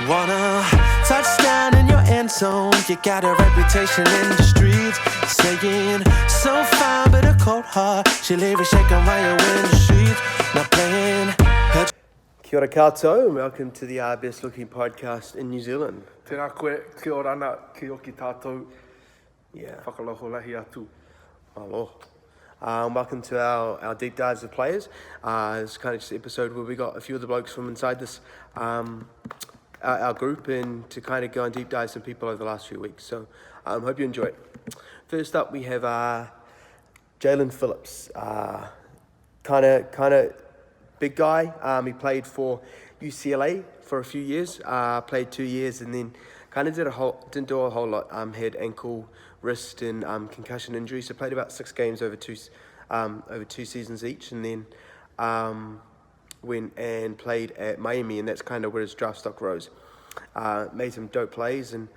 Wanna touchdown in your end zone. You got a reputation in the streets, saying so fine but a cold heart. She leave you shaking while you in the streets, not playing. Kia ora koutou, and welcome to the best looking podcast in New Zealand. Tēnā koe, kia ora ana, ki oki tātou. Yeah. Whakaloho lahi atu. Alo. Welcome to our deep dives of players. It's kind of just an episode where we got a few of the blokes from inside this our group and to kind of go and deep dive some people over the last few weeks. So hope you enjoy it. First up we have Jalen Phillips. Kind of big guy. He played for UCLA for a few years. Played 2 years and then kind of didn't do a whole lot. Had ankle, wrist, and concussion injuries. So played about 6 games over two seasons each, and then went and played at Miami, and that's kind of where his draft stock rose. Made some dope plays, and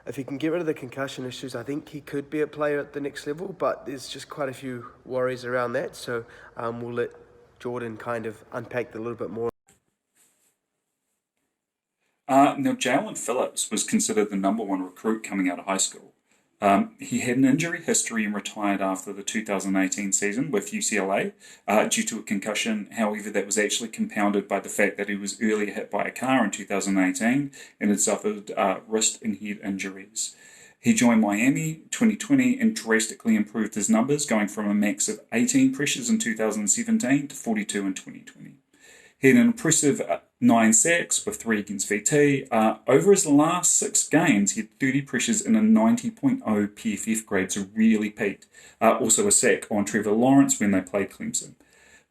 if he can get rid of the concussion issues, I think he could be a player at the next level. But there's just quite a few worries around that. So we'll let Jordan kind of unpack that a little bit more. Now, Jalen Phillips was considered the number 1 recruit coming out of high school. He had an injury history and retired after the 2018 season with UCLA due to a concussion. However, that was actually compounded by the fact that he was earlier hit by a car in 2018 and had suffered wrist and head injuries. He joined Miami 2020 and drastically improved his numbers, going from a max of 18 pressures in 2017 to 42 in 2020. He had an impressive 9 sacks with 3 against VT. Over his last 6 games, he had 30 pressures and a 90.0 PFF grade, so really peaked. Also a sack on Trevor Lawrence when they played Clemson.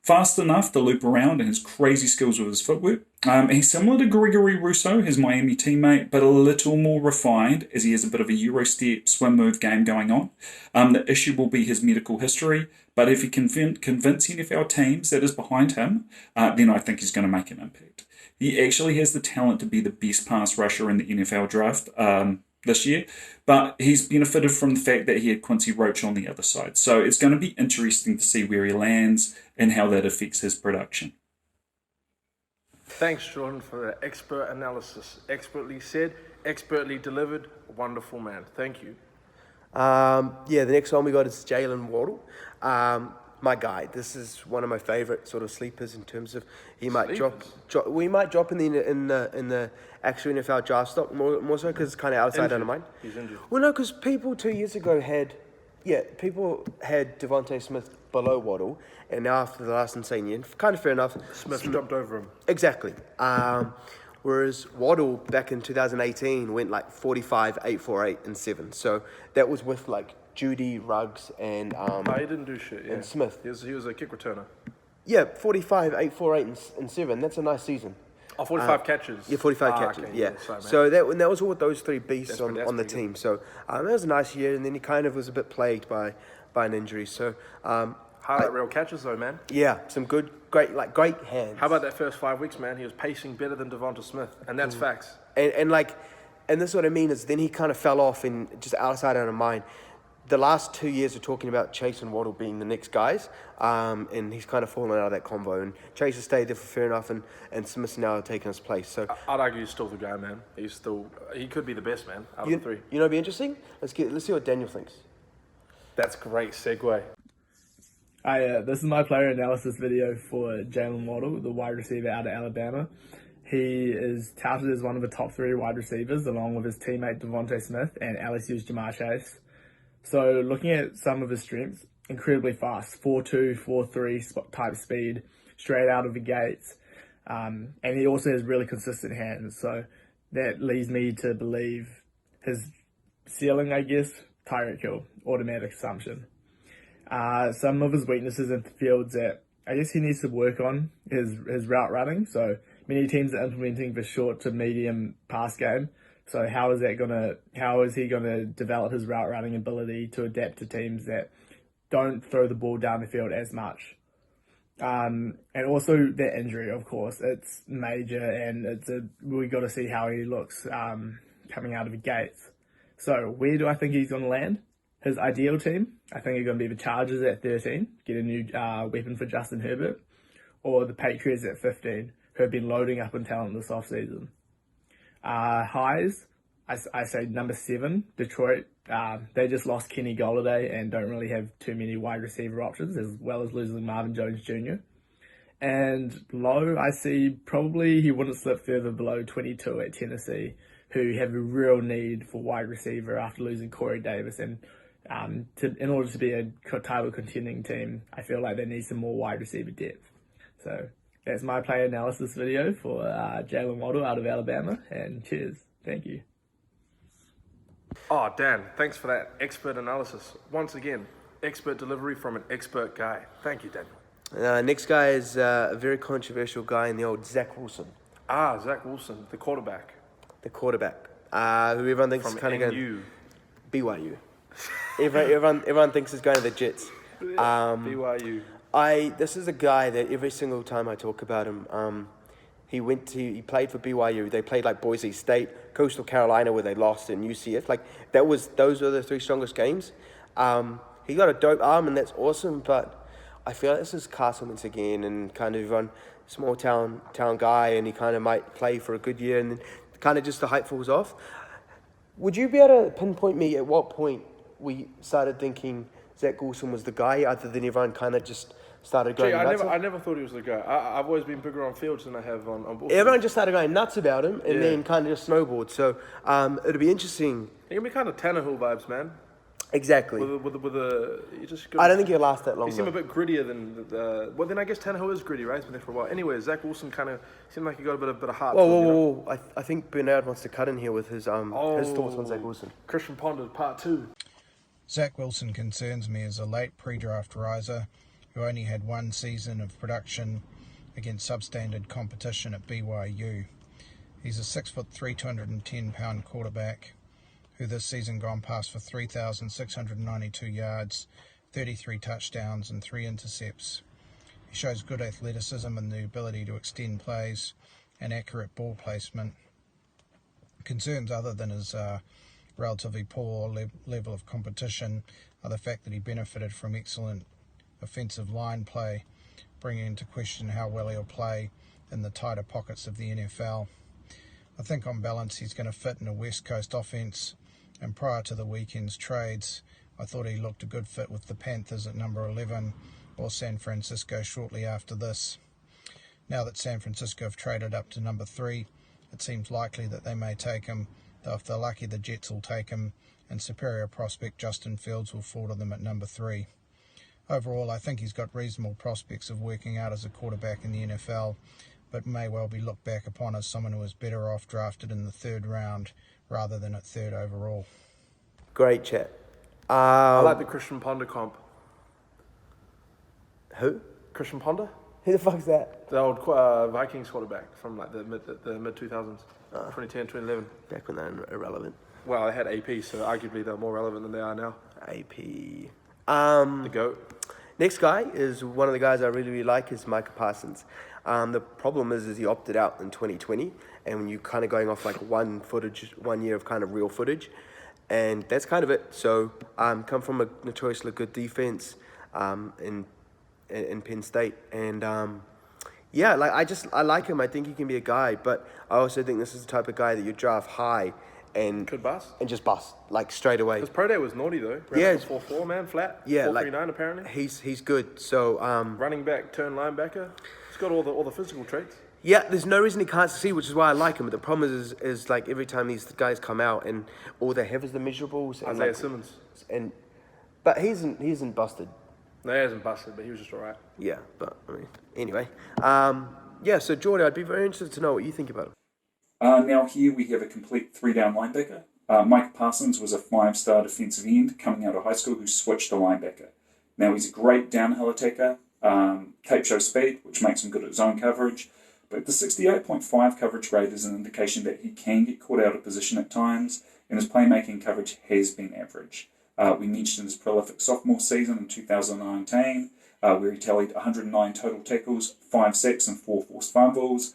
Fast enough to loop around and his crazy skills with his footwork. He's similar to Gregory Rousseau, his Miami teammate, but a little more refined as he has a bit of a Euro-step swim move game going on. The issue will be his medical history, but if he can convince NFL teams that is behind him, then I think he's going to make an impact. He actually has the talent to be the best pass rusher in the NFL draft this year, but he's benefited from the fact that he had Quincy Roach on the other side. So it's going to be interesting to see where he lands and how that affects his production. Thanks, Jordan, for the expert analysis. Expertly said, expertly delivered. Wonderful man. Thank you. The next one we got is Jaylen Model. My guy. This is one of my favorite sort of sleepers in terms of he might drop in the actual NFL draft stock more so because it's kind of outside of mind. He's injured. Well, no, because people 2 years ago had Devontae Smith below Waddle, and now after the last insane year, kind of fair enough. Smith jumped over him. Exactly. Whereas Waddle back in 2018 went like 45, 848, and 7. So that was with like Judy, Ruggs, and he didn't do shit. Yeah. And Smith. He was a kick returner. Yeah, 45, 848, and 7. That's a nice season. 45 catches. Yeah, 45 catches. Okay, yeah. Sorry, So that was all with those 3 beasts on the good. team. So that was a nice year, and then he kind of was a bit plagued by an injury. So highlight reel catches though, man. yeah, some great hands. How about that first 5 weeks, man? He was pacing better than Devonta Smith, and that's facts. And this is what I mean is then he kind of fell off and just outside of mind. The last 2 years are talking about Chase and Waddle being the next guys, and he's kind of fallen out of that combo. And Chase has stayed there for fair enough, and Smith's now taking his place. So I'd argue he's still the guy, man. He could be the best, man, out of the 3. You know, it'd be interesting. Let's see what Daniel thinks. That's great segue. This is my player analysis video for Jaylen Model, the wide receiver out of Alabama. He is touted as one of the top 3 wide receivers, along with his teammate Devontae Smith and LSU's Jamar Chase. So looking at some of his strengths, incredibly fast, 4.2, 4.3 type speed, straight out of the gates. And he also has really consistent hands. So that leads me to believe his ceiling, I guess, Tyreek Hill, automatic assumption. Some of his weaknesses in the fields that I guess he needs to work on his route running. So many teams are implementing the short to medium pass game. So how is he gonna develop his route running ability to adapt to teams that don't throw the ball down the field as much? And also that injury, of course, it's major, and we got to see how he looks coming out of the gates. So where do I think he's gonna land? His ideal team, I think, are going to be the Chargers at 13, get a new weapon for Justin Herbert, or the Patriots at 15, who have been loading up in talent this offseason. Highs, I say number 7, Detroit. They just lost Kenny Golladay and don't really have too many wide receiver options, as well as losing Marvin Jones Jr. And low, I see probably he wouldn't slip further below 22 at Tennessee, who have a real need for wide receiver after losing Corey Davis. And in order to be a title contending team, I feel like they need some more wide receiver depth. So that's my player analysis video for Jaylen Model out of Alabama. And cheers. Thank you. Oh, Dan, thanks for that expert analysis. Once again, expert delivery from an expert guy. Thank you, Daniel. Next guy is a very controversial guy in the old Zach Wilson. Zach Wilson, the quarterback. The quarterback. Who everyone thinks From is kind of NU. BYU. everyone thinks is going to the Jets. BYU. This is a guy that every single time I talk about him, he played for BYU. They played like Boise State, Coastal Carolina, where they lost, in UCF. Like those were the 3 strongest games. He got a dope arm, and that's awesome. But I feel like this is Carson Wentz again, and kind of a small town guy, and he kind of might play for a good year, and then kind of just the hype falls off. Would you be able to pinpoint me at what point we started thinking Zach Wilson was the guy, other than everyone kind of just started going nuts? I never thought he was the guy. I've always been bigger on Fields than I have on Wilson. Everyone just started going nuts about him, and then kind of just snowballed. So it'll be interesting. He can be kind of Tannehill vibes, man. Exactly. You just. I don't think he'll last that long. He seemed a bit grittier than. Well, then I guess Tannehill is gritty, right? He's been there for a while. Anyway, Zach Wilson kind of seemed like he got a bit of heart. Whoa. I think Bernard wants to cut in here with his thoughts on Zach Wilson. Christian Ponder, part 2. Zach Wilson concerns me as a late pre-draft riser who only had 1 season of production against substandard competition at BYU. He's a 6'3", 210-pound quarterback who this season gone past for 3,692 yards, 33 touchdowns and 3 intercepts. He shows good athleticism and the ability to extend plays and accurate ball placement. Concerns other than his relatively poor level of competition are the fact that he benefited from excellent offensive line play, bringing into question how well he'll play in the tighter pockets of the NFL. I think on balance he's going to fit in a West Coast offense, and prior to the weekend's trades, I thought he looked a good fit with the Panthers at number 11 or San Francisco shortly after this. Now that San Francisco have traded up to number 3, it seems likely that they may take him, though if they're lucky the Jets will take him, and superior prospect Justin Fields will fall to them at number 3. Overall, I think he's got reasonable prospects of working out as a quarterback in the NFL, but may well be looked back upon as someone who was better off drafted in the 3rd round rather than at 3rd overall. Great chat. I like the Christian Ponder comp. Who? Christian Ponder? Who the fuck's that? The old Vikings quarterback from like the mid 2000s, 2010, 2011. Back when they're irrelevant. Well, they had AP, so arguably they're more relevant than they are now. AP. The GOAT. Next guy is one of the guys I really like is Micah Parsons. The problem is he opted out in 2020, and when you're kind of going off like 1 year of kind of real footage, and that's kind of it. So come from a notoriously good defense in Penn State, and I like him. I think he can be a guy, but I also think this is the type of guy that you draft high and could bust and just bust like straight away. His pro day was naughty though. Yeah, 4.4 man flat. Yeah, 4.39 apparently. He's good. So running back, turn linebacker. He's got all the physical traits. Yeah, there's no reason he can't succeed, which is why I like him. But the problem is like every time these guys come out and all they have is the measurables. And Isaiah Simmons. But he isn't busted. No, he hasn't busted, but he was just alright. Yeah, but I mean, anyway. So Jordan, I'd be very interested to know what you think about him. Now here we have a complete 3-down linebacker. Mike Parsons was a 5-star defensive end coming out of high school who switched to linebacker. Now he's a great downhill attacker, tape show speed, which makes him good at zone coverage, but the 68.5 coverage grade is an indication that he can get caught out of position at times, and his playmaking coverage has been average. We mentioned his prolific sophomore season in 2019, where he tallied 109 total tackles, 5 sacks and 4 forced fumbles.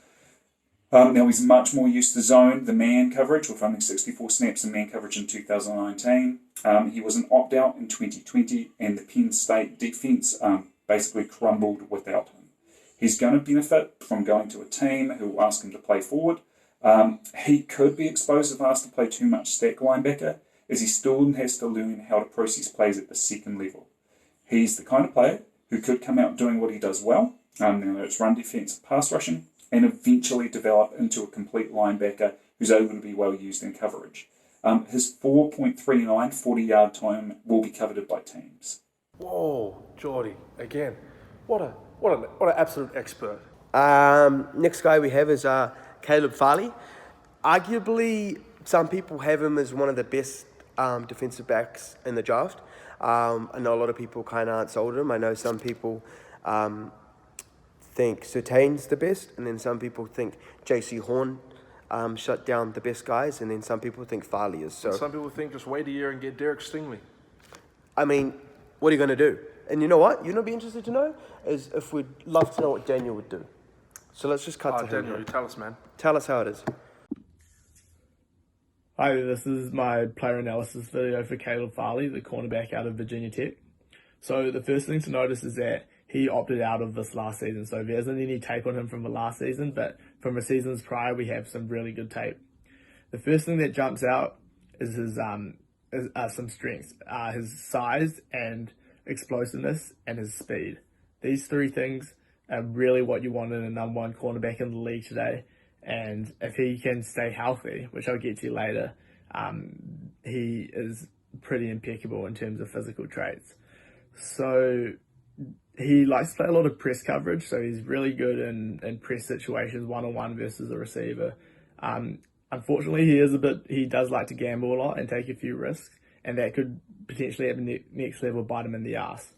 Now he's much more used to zone, the man coverage, with only 64 snaps in man coverage in 2019. He was an opt-out in 2020, and the Penn State defense basically crumbled without him. He's going to benefit from going to a team who will ask him to play forward, He could be exposed if asked to play too much stack linebacker, as he still has to learn how to process plays at the second level. He's the kind of player who could come out doing what he does well, now it's run defense, pass rushing, and eventually develop into a complete linebacker who's able to be well used in coverage. His 4.39 40-yard time will be coveted by teams. Whoa, Geordie, again, what an absolute expert. Next guy we have is Caleb Farley. Arguably, some people have him as one of the best defensive backs in the draft. I know a lot of people kind of aren't sold on him. I know some people think Surtain's the best, and then some people think JC Horn shut down the best guys, and then some people think Farley is. So some people think just wait a year and get Derek Stingley. I mean, what are you going to do? And you know what? You'd be interested to know is if we'd love to know what Daniel would do. So let's just cut to him. Daniel, tell us, man. Tell us how it is. Hi, this is my player analysis video for Caleb Farley, the cornerback out of Virginia Tech. So the first thing to notice is that he opted out of this last season. So there isn't any tape on him from the last season, but from the seasons prior, we have some really good tape. The first thing that jumps out is his some strengths, his size and explosiveness and his speed. These three things are really what you want in a number one cornerback in the league today. And if he can stay healthy, which I'll get to later, he is pretty impeccable in terms of physical traits. So he likes to play a lot of press coverage, so he's really good in press situations, one-on-one versus a receiver. Unfortunately, he does like to gamble a lot and take a few risks, and that could potentially at the next level bite him in the ass.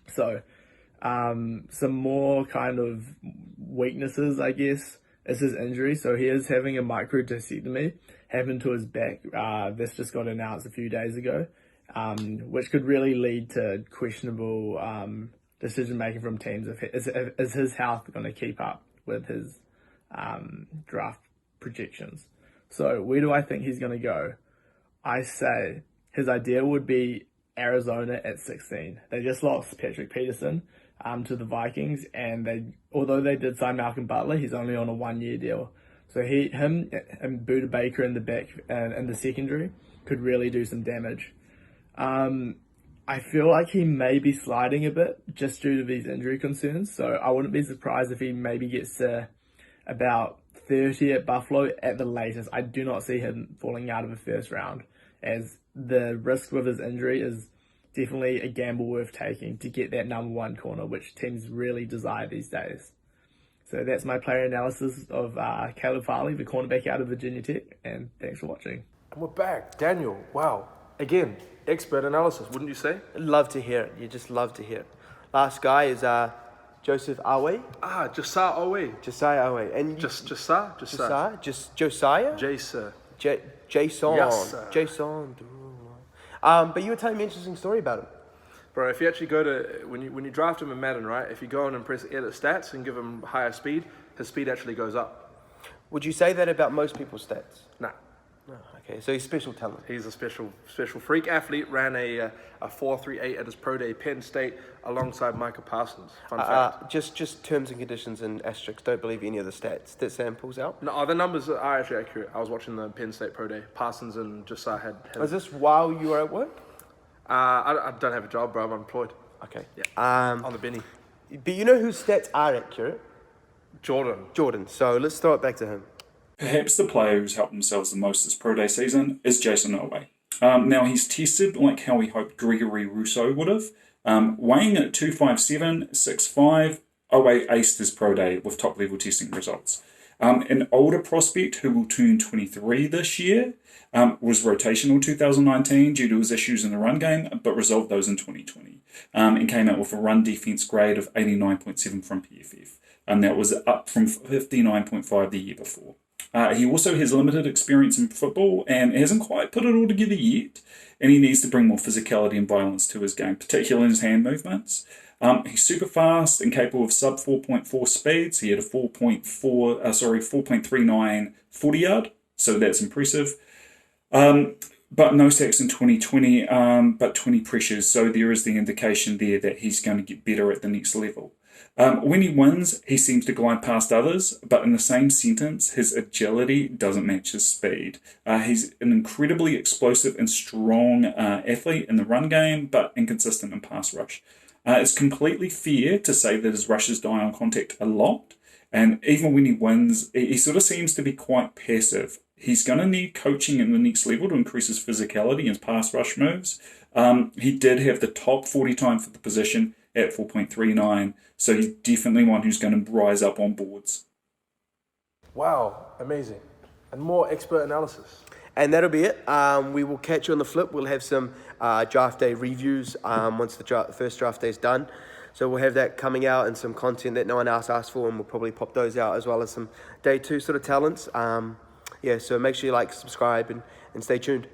So some more kind of weaknesses, I guess, is his injury. So he is having a microdiscectomy happened to his back. This just got announced a few days ago, which could really lead to questionable decision making from teams. Is his health going to keep up with his draft projections? So where do I think he's going to go? I say his idea would be Arizona at 16. They just lost Patrick Peterson to the Vikings, and although they did sign Malcolm Butler, he's only on a 1-year deal. So him and Buda Baker in the back and in the secondary could really do some damage. I feel like he may be sliding a bit just due to these injury concerns. So I wouldn't be surprised if he maybe gets to about 30 at Buffalo at the latest. I do not see him falling out of the first round, as the risk with his injury is definitely a gamble worth taking to get that number one corner, which teams really desire these days. So that's my player analysis of Caleb Farley, the cornerback out of Virginia Tech, and thanks for watching. And we're back. Daniel, wow. Again, expert analysis, wouldn't you say? Love to hear it. You just love to hear it. Last guy is Joseph Awe. Josiah Owe. Josiah Awe. And Josiah? Josiah? Jason. Jason. Yes, sir. Jason. But you were telling me an interesting story about him. Bro, if you actually go to, when you draft him in Madden, right, if you go on and press edit stats and give him higher speed, his speed actually goes up. Would you say that about most people's stats? Nah. No, okay, so he's special talent. He's a special freak athlete, ran a 4.38 at his pro day, Penn State, alongside Micah Parsons. Fun fact. Just terms and conditions and asterisks. Don't believe any of the stats that Sam pulls out. No, the numbers are actually accurate. I was watching the Penn State pro day. Parsons and Josiah had Was this while you were at work? I don't have a job, bro. I'm unemployed. Okay. Yeah. On the Benny. But you know whose stats are accurate? Jordan. So let's throw it back to him. Perhaps the player who's helped themselves the most this pro day season is Jason Owe. Now, he's tested like how we hoped Gregory Rousseau would have. Weighing at 257, 6'5", Owe aced his pro day with top-level testing results. An older prospect who will turn 23 this year was rotational 2019 due to his issues in the run game, but resolved those in 2020 and came out with a run defense grade of 89.7 from PFF. And that was up from 59.5 the year before. He also has limited experience in football and hasn't quite put it all together yet, and he needs to bring more physicality and violence to his game, particularly in his hand movements. He's super fast and capable of sub 4.4 speeds. He had a 4.39 40 yard, so that's impressive. But no sacks in 2020, but 20 pressures, so there is the indication there that he's going to get better at the next level. When he wins, he seems to glide past others, but in the same sentence, his agility doesn't match his speed. He's an incredibly explosive and strong athlete in the run game, but inconsistent in pass rush. It's completely fair to say that his rushes die on contact a lot, and even when he wins, he sort of seems to be quite passive. He's going to need coaching in the next level to increase his physicality and pass rush moves. He did have the top 40 time for the position at 4.39, so he's definitely one who's going to rise up on boards. Wow, amazing. And more expert analysis. And that'll be it. We will catch you on the flip. We'll have some draft day reviews once the first draft day is done. So we'll have that coming out and some content that no one else asked for, and we'll probably pop those out as well as some day 2 sort of talents. So make sure you like, subscribe, and stay tuned.